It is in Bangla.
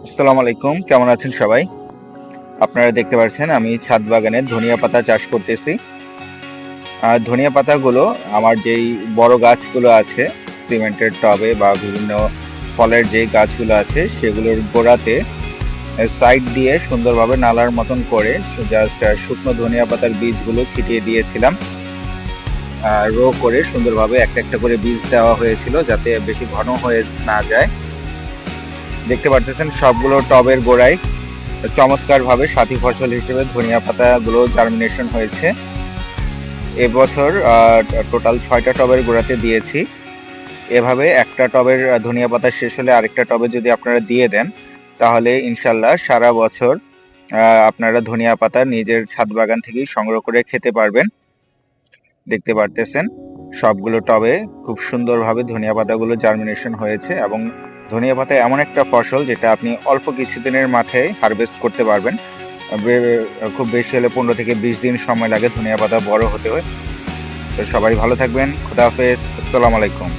আসসালামু আলাইকুম, কেমন আছেন সবাই? আপনারা দেখতে পাচ্ছেন আমি ছাদ বাগানে ধনিয়া পাতা চাষ করতেছি। ধনিয়া পাতাগুলো আমার যেই বড় গাছগুলো আছে সিমেন্টের টবে বা বিভিন্ন ফলের যে গাছগুলো আছে সেগুলোর গোড়াতে সাইড দিয়ে সুন্দরভাবে নালার মতন করে জাস্ট শুকনো ধনিয়া পাতার বীজগুলো ছিটিয়ে দিয়েছিলাম। রো করে সুন্দরভাবে একটা একটা করে বীজ দেওয়া হয়েছিল যাতে বেশি ঘন হয়ে না যায়। দেখতে পাচ্ছেন সবগুলো টবের গোড়ায় চমৎকারভাবে সাথী ফসল হিসেবে ধনিয়া পাতাগুলো জার্মিনেশন হয়েছে। এবছর টোটাল ৬টা টবের গোড়াতে দিয়েছি। এভাবে একটা টবের ধনিয়া পাতা শেষ হলে আরেকটা টবে যদি আপনারা দিয়ে দেন তাহলে ইনশাল্লাহ সারা বছর আপনারা ধনিয়া পাতা নিজের ছাদ বাগান থেকেই সংগ্রহ করে খেতে পারবেন। দেখতে পারতেছেন সবগুলো টবে খুব সুন্দরভাবে ধনিয়া পাতাগুলো জার্মিনেশন হয়েছে এবং ধনিয়া পাতা এমন একটা ফসল যেটা আপনি অল্প কিছুদিনের মাথায় হারভেস্ট করতে পারবেন। খুব বেশি হলে 15 থেকে 20 দিন সময় লাগে ধনিয়া পাতা বড় হতে হয়। তো সবাই ভালো থাকবেন। খোদা হাফেজ। আসসালামু আলাইকুম।